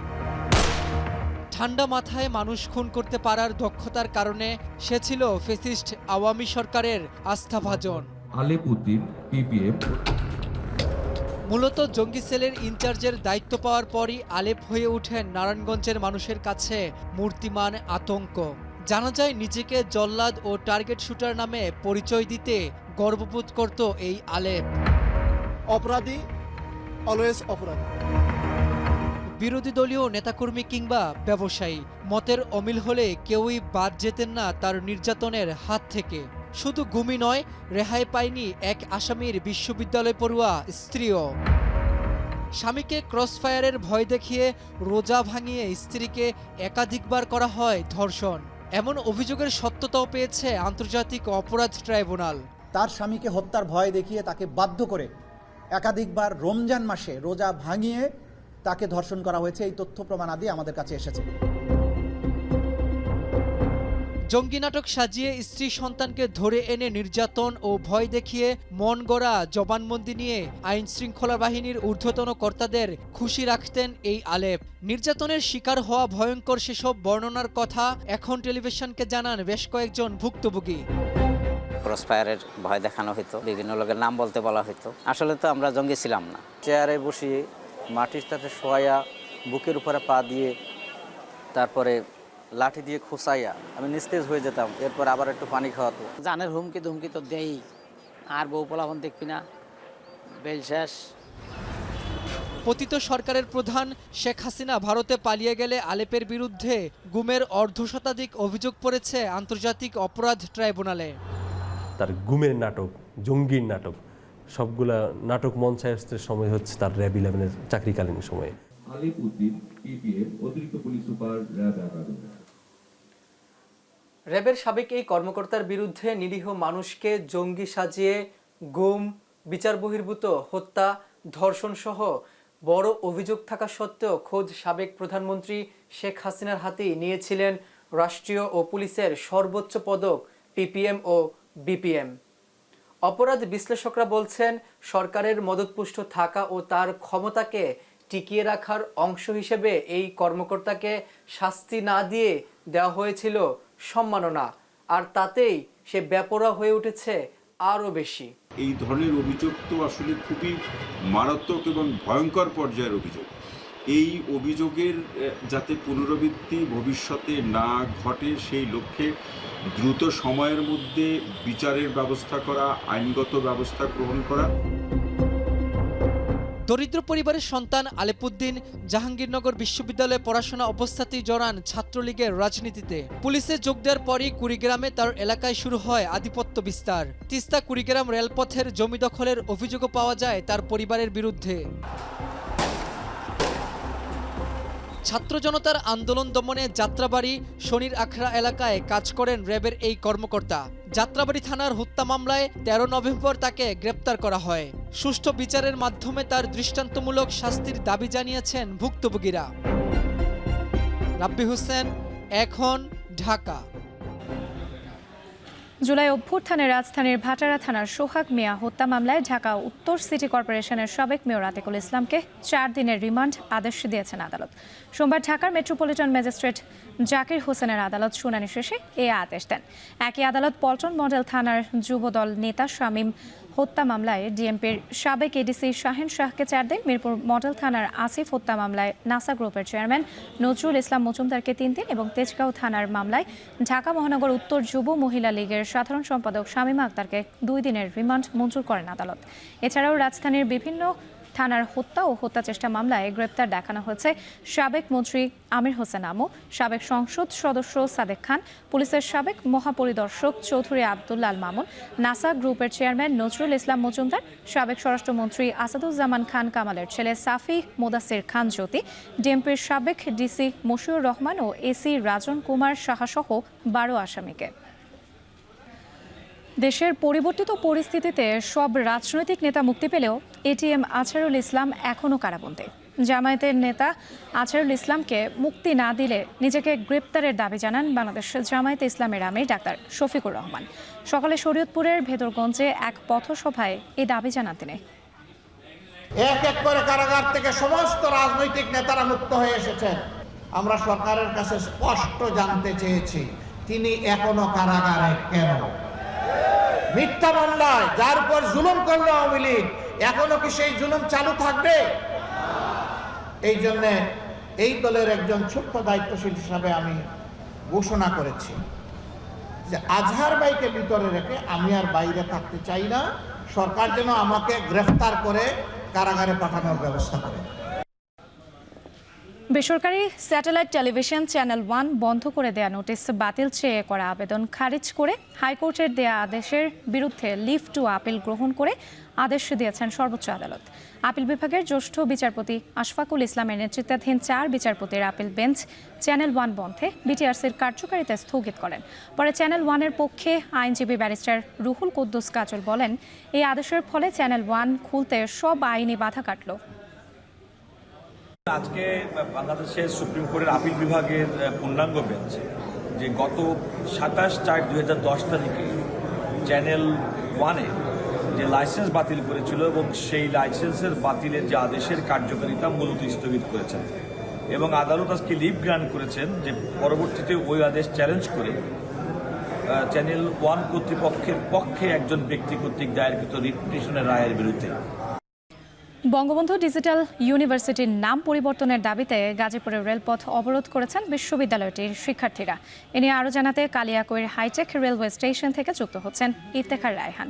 ঠান্ডা মাথায় মানুষ খুন করতে পারার দক্ষতার কারণে সে ছিল ফ্যাসিস্ট আওয়ামী সরকারের আস্থাভাজন। আলেপ উদ্দিন পিপিএম। মূলত জঙ্গি সেলের ইনচার্জের দায়িত্ব পাওয়ার পরই আলেপ হয়ে ওঠেন নারায়ণগঞ্জের মানুষের কাছে মূর্তিমান আতঙ্ক। জানা যায় নিজেকে জল্লাদ ও টার্গেট শুটার নামে পরিচয় দিতে গর্ববোধ করত এই আলেপ। অপরাধী অলওয়েজ অপরাধী। বিরোধী দলীয় নেতাকর্মী কিংবা ব্যবসায়ী মতের অমিল হলে কেউই বাদ যেতেন না তার নির্যাতনের হাত থেকে। শুধু গুমি নয়, রেহাই পায়নি এক আসামির বিশ্ববিদ্যালয় পড়ুয়া স্ত্রীও। স্বামীকে ক্রসফায়ারের ভয় দেখিয়ে রোজা ভাঙিয়ে স্ত্রীকে একাধিকবার করা হয় ধর্ষণ। এমন অভিযোগের সত্যতাও পেয়েছে আন্তর্জাতিক অপরাধ ট্রাইব্যুনাল। তার স্বামীকে হত্যার ভয় দেখিয়ে তাকে বাধ্য করে একাধিকবার রমজান মাসে রোজা ভাঙিয়ে তাকে ধর্ষণ করা হয়েছে। এই তথ্য প্রমাণাদি আমাদের কাছে এসেছে। জঙ্গি নাটক সাজিয়ে স্ত্রী সন্তানকে ধরে এনে নির্যাতন ও ভয় দেখিয়ে মন গড়া জবানবন্দি নিয়ে আইন শৃঙ্খলা বাহিনীর ঊর্ধ্বতন কর্তাদের খুশি রাখতেন এই আলেপ। নির্যাতনের শিকার হওয়া ভয়ঙ্কর সেসব বর্ণনার কথা এখন টেলিভিশনকে জানান বেশ কয়েকজন ভুক্তভোগী। ক্রসফায়ারের ভয় দেখানো হতো, বিভিন্ন লোকের নাম বলতে বলা হতো। আসলে তো আমরা জঙ্গি ছিলাম না। চেয়ারে বসিয়ে মাটির সাথে শোয়া, বুকের উপরে পা দিয়ে, তারপরে লাঠি দিয়ে খোঁচাইয়া আমি নিস্তেজ হয়ে যেতাম। এরপর আবার একটু পানি খাওয়াতো। জানের হুমকি ধুমকি তো দেই, আর বউ পোলাপন দেখবি না, বেল শেষ। পতিত সরকারের প্রধান শেখ হাসিনা ভারতে পালিয়ে গেলে আলেপের বিরুদ্ধে গুমের অর্ধশতাধিক অভিযোগ পড়েছে আন্তর্জাতিক অপরাধ ট্রাইব্যুনালে। তার গুমের নাটক, জঙ্গির নাটক, সবগুলা নাটক মঞ্চায়নের সময় হচ্ছে তার র্যাব 11-এর চাকরিকালীন সময়ে। আলেপ উদ্দিন পিপিএম, অতিরিক্ত পুলিশ সুপার, র্যাব 11। র্যাবের সাবেক এই কর্মকর্তার বিরুদ্ধে নিরীহ মানুষকে জঙ্গি সাজিয়ে গুম, বিচার বহির্ভূত হত্যা, ধর্ষণ সহ বড় অভিযোগ থাকা সত্ত্বেও খোদ সাবেক প্রধানমন্ত্রী শেখ হাসিনার হাতেই নিয়েছিলেন রাষ্ট্রীয় ও পুলিশের সর্বোচ্চ পদক পিপিএম ও বিপিএম। অপরাধ বিশ্লেষকরা বলছেন সরকারের মদতপুষ্ট থাকা ও তার ক্ষমতাকে টিকিয়ে রাখার অংশ হিসেবে এই কর্মকর্তাকে শাস্তি না দিয়ে দেওয়া হয়েছিল সম্মাননা, আর তাতেই সে বেপরোয়া হয়ে উঠেছে আরও বেশি। এই ধরনের অভিযোগ তো আসলে খুবই মারাত্মক এবং ভয়ঙ্কর পর্যায়ের অভিযোগ। এই অভিযোগের যাতে পুনরাবৃত্তি ভবিষ্যতে না ঘটে সেই লক্ষ্যে দ্রুত সময়ের মধ্যে বিচারের ব্যবস্থা করা, আইনগত ব্যবস্থা গ্রহণ করা। দরিদ্র পরিবারের সন্তান আলেপুদ্দিন জাহাঙ্গীরনগর বিশ্ববিদ্যালয়ে পড়াশোনা অবস্থাতেই জড়ান ছাত্রলীগের রাজনীতিতে। পুলিশে যোগ দেওয়ার পরই কুড়িগ্রামে তার এলাকায় শুরু হয় আধিপত্য বিস্তার। তিস্তা কুড়িগ্রাম রেলপথের জমি দখলের অভিযোগও পাওয়া যায় তার পরিবারের বিরুদ্ধে। ছাত্র জনতার আন্দোলন দমনে যাত্রাবাড়ি, শনির আখড়া এলাকায় কাজ করেন র্যাবের এই কর্মকর্তা। যাত্রাবাড়ি থানার হত্যা মামলায় 13 নভেম্বর তাকে গ্রেপ্তার করা হয়। সুষ্ঠু বিচারের মাধ্যমে তার দৃষ্টান্তমূলক শাস্তির দাবি জানিয়েছেন ভুক্তভোগীরা। রাব্বি হোসেন, এখন, ঢাকা। জুলাই অভ্যুত্থানে রাজধানীর ভাটারা থানার সোহাগ মিয়া হত্যা মামলায় ঢাকা উত্তর সিটি কর্পোরেশনের সাবেক মেয়র আতিকুল ইসলামকে 4 দিনের রিমান্ড আদেশ দিয়েছেন আদালত। সোমবার ঢাকার মেট্রোপলিটন ম্যাজিস্ট্রেট জাকির হোসেনের আদালত শুনানি শেষে এই আদেশ দেন। একই আদালত পল্টন মডেল থানার যুবদল নেতা শামীম হত্যা মামলায় ডিএমপির সাবেক এডিসি শাহিন শাহকে 4 দিন, মিরপুর মডেল থানার আসিফ হত্যা মামলায় নাসা গ্রুপের চেয়ারম্যান নজরুল ইসলাম মজুমদারকে 3 দিন এবং তেজগাঁও থানার মামলায় ঢাকা মহানগর উত্তর যুব মহিলা লীগের সাধারণ সম্পাদক শামীমা আক্তারকে 2 দিনের রিমান্ড মঞ্জুর করেন আদালত। এছাড়াও রাজধানীর বিভিন্ন থানার হত্যা ও হত্যা চেষ্টা মামলায় গ্রেপ্তার দেখানো হয়েছে সাবেক মন্ত্রী আমির হোসেন আমু, সাবেক সংসদ সদস্য সাদেক খান, পুলিশের সাবেক মহাপরিদর্শক চৌধুরী আব্দুল্লাহ আল মামুন, নাসা গ্রুপের চেয়ারম্যান নজরুল ইসলাম মজুমদার, সাবেক স্বরাষ্ট্রমন্ত্রী আসাদুজ্জামান খান কামালের ছেলে সাফি মোদাসির খান জ্যোতি, ডিএমপির সাবেক ডিসি মশিউর রহমান ও এসি রাজন কুমার সাহাসহ 12 আসামিকে। দেশের পরিবর্তিত পরিস্থিতিতে সব রাজনৈতিক নেতা মুক্তি পেলেও এটিএম আজহারুল ইসলাম এখনও কারাবন্দী। জামায়াতের নেতা আজহারুল ইসলামকে মুক্তি না দিলে নিজেকে গ্রেপ্তারের দাবি জানান বাংলাদেশ জামায়াতে ইসলামের আমির ডাক্তার শফিকুর রহমান। সকালে শরীয়তপুরের ভেদরগঞ্জে এক পথসভায় এই দাবি জানান তিনি। এক এক করে কারাগার থেকে সমস্ত রাজনৈতিক নেতারা মুক্ত হয়ে এসেছেন। আমরা সরকারের কাছে স্পষ্ট জানতে চেয়েছি, তিনি এখনো কারাগারে কেন? মিথ্যা মামলায় যার উপর জুলুম করলো আওয়ামী লীগ, এখনো কি সেই জুলুম চালু থাকবে? এই জন্য এই দলের একজন ছোট্ট দায়িত্বশীল হিসাবে আমি ঘোষণা করেছি যে আজহার ভাইকে ভিতরে রেখে আমি আর বাইরে থাকতে চাই না। সরকার যেন আমাকে গ্রেফতার করে কারাগারে পাঠানোর ব্যবস্থা করে। বেসরকারি স্যাটেলাইট টেলিভিশন চ্যানেল 1 বন্ধ করে দেয়া নোটিশ বাতিল চেয়ে করা আবেদন খারিজ করে হাইকোর্টের দেয়া আদেশের বিরুদ্ধে লিভ টু আপিল গ্রহণ করে আদেশ দিয়েছেন সর্বোচ্চ আদালত। আপিল বিভাগের জ্যেষ্ঠ বিচারপতি আশফাকুল ইসলামের নেতৃত্বাধীন 4 বিচারপতির আপিল বেঞ্চ চ্যানেল 1 বন্ধে বিটিআরসির কার্যকারিতা স্থগিত করেন। পরে চ্যানেল 1-এর পক্ষে আইনজীবী ব্যারিস্টার রুহুল কুদ্দুস কাজল বলেন, এই আদেশের ফলে চ্যানেল 1 খুলতে সব আইনি বাধা কাটল। আজকে বাংলাদেশের সুপ্রিম কোর্টের আপিল বিভাগের পূর্ণাঙ্গ বেঞ্চ যে গত 27/4/2010 তারিখে চ্যানেল 1-এ যে লাইসেন্স বাতিল করেছিল এবং সেই লাইসেন্সের বাতিলের যে আদেশের কার্যকারিতা মূলত স্থগিত করেছেন এবং আদালত আজকে লিভ গ্রান্ট করেছেন যে পরবর্তীতে ওই আদেশ চ্যালেঞ্জ করে চ্যানেল 1 কর্তৃপক্ষের পক্ষে একজন ব্যক্তি কর্তৃক দায়েরকৃত রিট পিটিশনের রায়ের বিরুদ্ধে। বঙ্গবন্ধু ডিজিটাল ইউনিভার্সিটির নাম পরিবর্তনের দাবিতে গাজীপুরের রেলপথ অবরোধ করেছেন বিশ্ববিদ্যালয়টির শিক্ষার্থীরা। এ নিয়ে আরও জানাতে কালিয়াকৈর হাইটেক রেলওয়ে স্টেশন থেকে যুক্ত হচ্ছেন ইফতেখার রায়হান।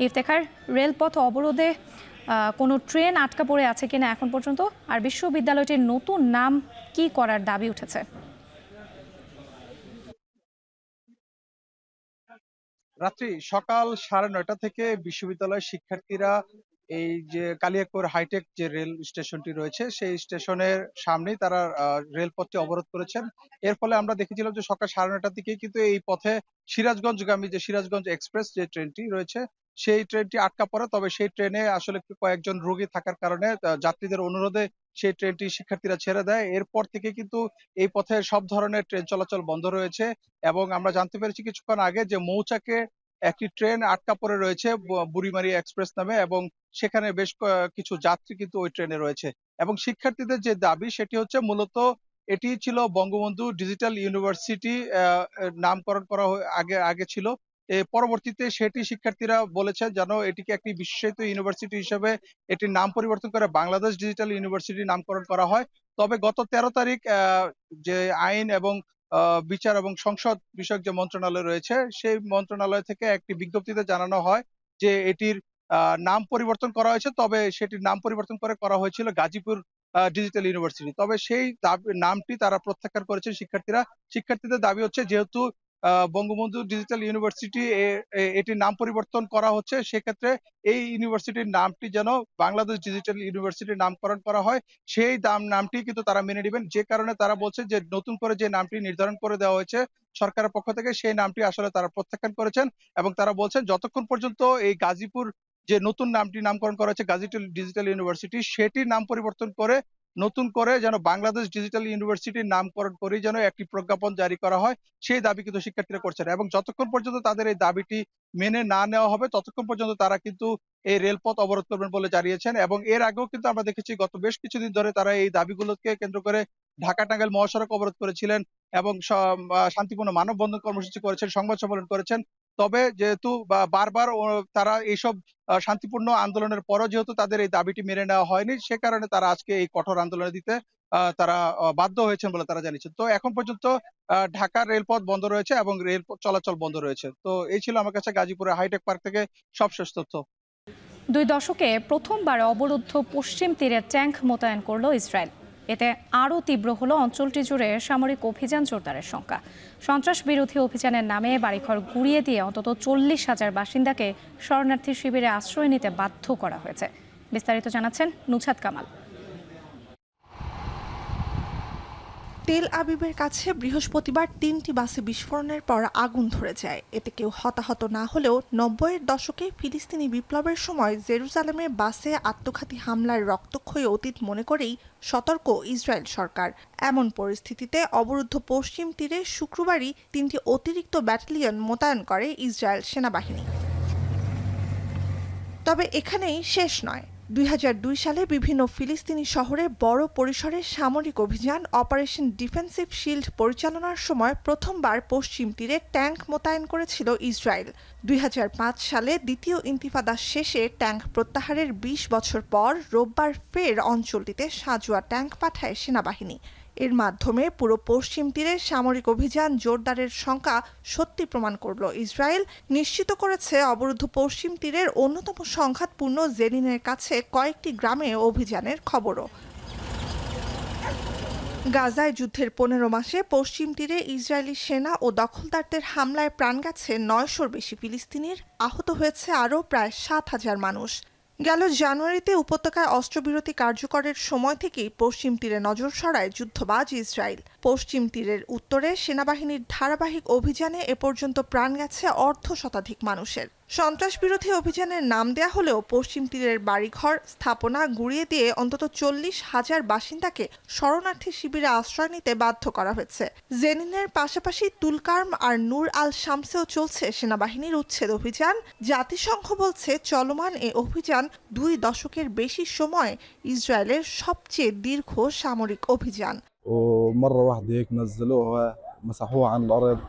ইফতেখার, রেলপথ অবরোধে কোনো ট্রেন আটকা পড়ে আছে কিনা এখন পর্যন্ত, আর বিশ্ববিদ্যালয়টির নতুন নাম কি করার দাবি উঠেছে? রাত্রি সকাল 9:30 থেকে বিশ্ববিদ্যালয়ের শিক্ষার্থীরা এই যে কালিয়াকৈর হাইটেক যে রেল স্টেশনটি রয়েছে সেই স্টেশনের সামনেই তারা রেলপথটি অবরোধ করেছেন। এর ফলে আমরা দেখেছিলাম যে সকাল 9:30 থেকে কিন্তু এই পথে সিরাজগঞ্জগামী যে সিরাজগঞ্জ এক্সপ্রেস যে ট্রেনটি রয়েছে সেই ট্রেনটি আটকা পড়ে। তবে সেই ট্রেনে আসলে কয়েকজন রোগী থাকার কারণে যাত্রীদের অনুরোধে সেই ট্রেনটি শিক্ষার্থীরা ছেড়ে দেয়। এরপর থেকে কিন্তু এই পথে সব ধরনের ট্রেন চলাচল বন্ধ রয়েছে এবং আমরা জানতে পেরেছি কিছুক্ষণ আগে যে মৌচাকে একটি ট্রেন আটকা পড়ে রয়েছে বুড়িমারি এক্সপ্রেস নামে এবং সেখানে বেশ কিছু যাত্রী কিন্তু ওই ট্রেনে রয়েছে এবং শিক্ষার্থীদের যে দাবি সেটি হচ্ছে মূলত এটি ছিল বঙ্গবন্ধু ডিজিটাল ইউনিভার্সিটি নামকরণ করা আগে ছিল। পরবর্তীতে সেটি শিক্ষার্থীরা বলেছে যেন এটিকে একটি বিশেষায়িত ইউনিভার্সিটি হিসেবে এটির নাম পরিবর্তন করে বাংলাদেশ ডিজিটাল ইউনিভার্সিটি নামকরণ করা হয়। তবে গত 13 তারিখ যে আইন এবং বিচার এবং সংসদ বিষয়ক যে মন্ত্রণালয় রয়েছে সেই মন্ত্রণালয় থেকে একটি বিজ্ঞপ্তিতে জানানো হয় যে এটির নাম পরিবর্তন করা হয়েছে, তবে সেটির নাম পরিবর্তন করে করা হয়েছিল গাজীপুর ডিজিটাল ইউনিভার্সিটি। তবে সেই নামটি তারা প্রত্যাখ্যান করেছেন শিক্ষার্থীরা। শিক্ষার্থীদের দাবি হচ্ছে যেহেতু বঙ্গবন্ধু ডিজিটাল ইউনিভার্সিটি এটির নাম পরিবর্তন করা হচ্ছে, সেক্ষেত্রে এই ইউনিভার্সিটির নামটি যেন বাংলাদেশ ডিজিটাল ইউনিভার্সিটির নামকরণ করা হয়, সেই নামটি কিন্তু তারা মেনে নেবেন। যে কারণে তারা বলছে যে নতুন করে যে নামটি নির্ধারণ করে দেওয়া হয়েছে সরকারের পক্ষ থেকে সেই নামটি আসলে তারা প্রত্যাখ্যান করেছেন এবং তারা বলছেন যতক্ষণ পর্যন্ত এই গাজীপুর যে নতুন নামটি নামকরণ করা হয়েছে গাজীপুর ডিজিটাল ইউনিভার্সিটি সেটির নাম পরিবর্তন করে নতুন করে যেন বাংলাদেশ ডিজিটাল ইউনিভার্সিটির নামকরণ করে যেন একটি প্রজ্ঞাপন জারি করা হয়, সেই দাবি কিন্তু শিক্ষার্থীরা করছেন। এবং যতক্ষণ পর্যন্ত তাদের এই দাবিটি মেনে না নেওয়া হবে ততক্ষণ পর্যন্ত তারা কিন্তু এই রেলপথ অবরোধ করবেন বলে জানিয়েছেন। এবং এর আগেও কিন্তু আমরা দেখেছি গত বেশ কিছুদিন ধরে তারা এই দাবিগুলোকে কেন্দ্র করে ঢাকা টাঙ্গাইল মহাসড়ক অবরোধ করেছিলেন এবং শান্তিপূর্ণ মানববন্ধন কর্মসূচি করেছেন, সংবাদ সম্মেলন করেছেন। তবে যেহেতু বারবার তারা এইসব শান্তিপূর্ণ আন্দোলনের পরও যেহেতু তাদের এই দাবিটি মেনে নেওয়া হয়নি, সে কারণে তারা আজকে এই কঠোর আন্দোলনে দিতে তারা বাধ্য হয়েছেন বলে তারা জানিয়েছেন। তো এখন পর্যন্ত ঢাকার রেলপথ বন্ধ রয়েছে এবং রেল চলাচল বন্ধ রয়েছে। তো এই ছিল আমার কাছে গাজীপুরের হাইটেক পার্ক থেকে সবশেষ তথ্য। 2 দশকে প্রথমবার অবরুদ্ধ পশ্চিম তীরে ট্যাঙ্ক মোতায়েন করল ইসরায়েল। এতে আরও তীব্র হলো অঞ্চলটি জুড়ে সামরিক অভিযান জোরদারের সংখ্যা। সন্ত্রাস বিরোধী অভিযানের নামে বাড়িঘর গুঁড়িয়ে দিয়ে অন্তত 40,000 বাসিন্দাকে শরণার্থী শিবিরে আশ্রয় নিতে বাধ্য করা হয়েছে। বিস্তারিত জানাচ্ছেন নুছাত কামাল। তেল আবিবের কাছে বৃহস্পতিবার 3টি বাসে বিস্ফোরণের পর আগুন ধরে যায়। এতে কেউ হতাহত না হলেও 90-এর দশকে ফিলিস্তিনি বিপ্লবের সময় জেরুজালেমে বাসে আত্মঘাতী হামলার রক্তক্ষয়ী অতীত মনে করেই সতর্ক ইসরায়েল সরকার। এমন পরিস্থিতিতে অবরুদ্ধ পশ্চিম তীরে শুক্রবারই 3টি অতিরিক্ত ব্যাটালিয়ন মোতায়েন করে ইসরায়েল সেনাবাহিনী। তবে এখানেই শেষ নয়। 2002 সালে বিভিন্ন ফিলিস্তিনি শহরে বড় পরিসরে সামরিক অভিযান অপারেশন ডিফেন্সিভ শিল্ড পরিচালনার সময় প্রথমবার পশ্চিম তীরে ট্যাঙ্ক মোতায়েন করেছিল ইসরায়েল। 2005 সালে দ্বিতীয় ইন্তিফাদা শেষে ট্যাঙ্ক প্রত্যাহারের 20 বছর পর রোববার ফের অঞ্চলটিতে সাঁজোয়া ট্যাঙ্ক পাঠায় সেনাবাহিনী। এর মাধ্যমে পুরো পশ্চিম তীরে সামরিক অভিযান জোরদারের সংখ্যা সত্যি প্রমাণ করল ইসরায়েল। নিশ্চিত করেছে অবরুদ্ধ পশ্চিম তীরের অন্যতম সংঘাতপূর্ণ জেনিনের কাছে কয়েকটি গ্রামে অভিযানের খবরও। গাজায় যুদ্ধের 15 মাসে পশ্চিম তীরে ইসরায়েলি সেনা ও দখলদারদের হামলায় প্রাণ গেছে 900-র বেশি ফিলিস্তিনির, আহত হয়েছে আরও প্রায় 7,000 মানুষ। গেল জানুয়ারিতে উপত্যকায় অস্ত্রবিরতি কার্যকরের সময় থেকেই পশ্চিম তীরে নজর সরায় যুদ্ধবাজ ইসরায়েল। পশ্চিম তীরের উত্তরে সেনাবাহিনীর ধারাবাহিক অভিযানে এ পর্যন্ত প্রাণ গেছে 1/2 মানুষের। সন্ত্রাস বিরোধী অভিযানের নাম দেয়া হলেও পশ্চিম তীরের বাড়িঘর স্থাপনা গুঁড়িয়ে দিয়ে অন্তত 40,000 বাসিন্দাকে শরণার্থী শিবিরে আশ্রয় নিতে বাধ্য করা হয়েছে। জেনিনের পাশাপাশি তুলকার্ম আর নূর আল শামসেও চলছে সেনাবাহিনীর উচ্ছেদ অভিযান। জাতিসংঘ বলছে চলমান এ অভিযান 2 দশকের বেশি সময় ইসরায়েলের সবচেয়ে দীর্ঘ সামরিক অভিযান। ومرة واحدة هيك نزلوها مسحوها عن الأرض،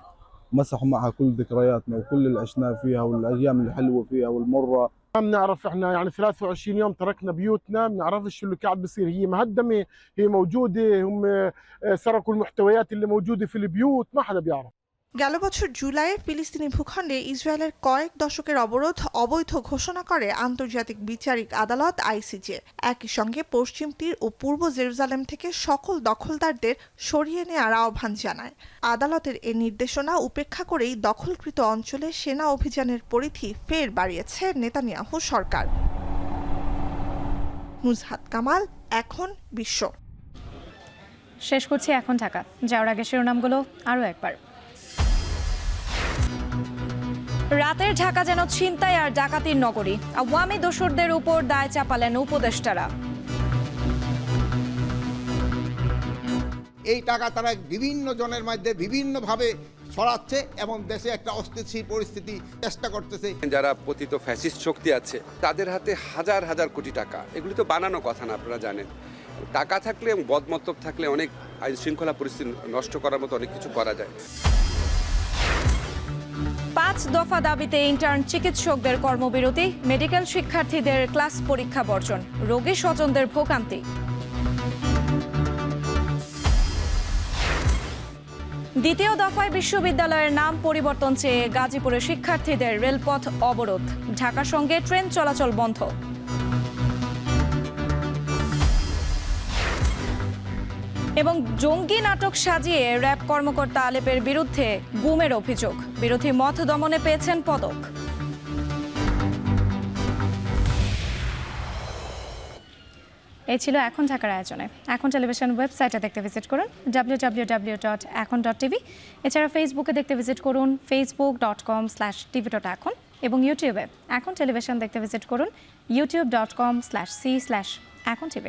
مسحوا معها كل ذكرياتنا وكل اللي عشناه فيها والأيام الحلوة فيها والمرة. ما بنعرف احنا يعني 23 يوم تركنا بيوتنا، ما بنعرفش شو اللي قاعد بيصير. هي مهدمة، هي موجودة، هم سرقوا المحتويات اللي موجودة في البيوت، ما حدا بيعرف. গেল বছর জুলাইয়ে ফিলিস্তিনি ভূখণ্ডে ইসরায়েলের কয়েক দশকের অবরোধ অবৈধ ঘোষণা করে আন্তর্জাতিক বিচারিক আদালত আইসিজে। একই সঙ্গে পশ্চিম তীর ও পূর্ব জেরুজালেম থেকে সকল দখলদারদের সরিয়ে নেওয়ার আহ্বান জানায়। আদালতের এ নির্দেশনা উপেক্ষা করেই দখলকৃত অঞ্চলে সেনা অভিযানের পরিধি ফের বাড়িয়েছে নেতানিয়াহু সরকার। নুজহাত কামাল, এখন বিশ্ব। শেষ করছি এখন ঢাকা। যাওয়ার আগে শিরোনামগুলো আরও একবার। রাতের ঢাকা যেন ছিনতাই আর ডাকাতির নগরী, আওয়ামী দোসরদের উপর দায় চাপালেন উপদেষ্টারা। এই টাকা তারা বিভিন্ন জনের মধ্যে বিভিন্নভাবে ছড়াচ্ছে এবং দেশে একটা অস্থিতিশীল পরিস্থিতি চেষ্টা করতেছে। যারা পতিত ফ্যাসিস্ট শক্তি আছে তাদের হাতে হাজার হাজার কোটি টাকা, এগুলি তো বানানো কথা না, আপনারা জানেন। টাকা থাকলে এবং বদমতলব থাকলে অনেক আইন শৃঙ্খলা পরিস্থিতি নষ্ট করার মতো অনেক কিছু করা যায়। 5 দফা দাবিতে ইন্টার্ন চিকিৎসকদের কর্মবিরতি, মেডিকেল শিক্ষার্থীদের ক্লাস পরীক্ষা বর্জন, রোগী স্বজনদের ভোগান্তি। দ্বিতীয় দফায় বিশ্ববিদ্যালয়ের নাম পরিবর্তন চেয়ে গাজীপুরের শিক্ষার্থীদের রেলপথ অবরোধ, ঢাকার সঙ্গে ট্রেন চলাচল বন্ধ। এবং জঙ্গি নাটক সাজিয়ে র্যাব কর্মকর্তা আলেপের বিরুদ্ধে গুমের অভিযোগ, বিরোধী মত দমনে পেয়েছেন পদক। এই ছিল এখন ঢাকার আয়োজনে। এখন টেলিভিশন ওয়েবসাইটে দেখতে ভিজিট করুন www.ekon.tv। এছাড়া ফেসবুকে দেখতে ভিজিট করুন facebook.com/tv.ekon এবং ইউটিউবে এখন টেলিভিশন দেখতে ভিজিট করুন youtube.com/c/ekontv।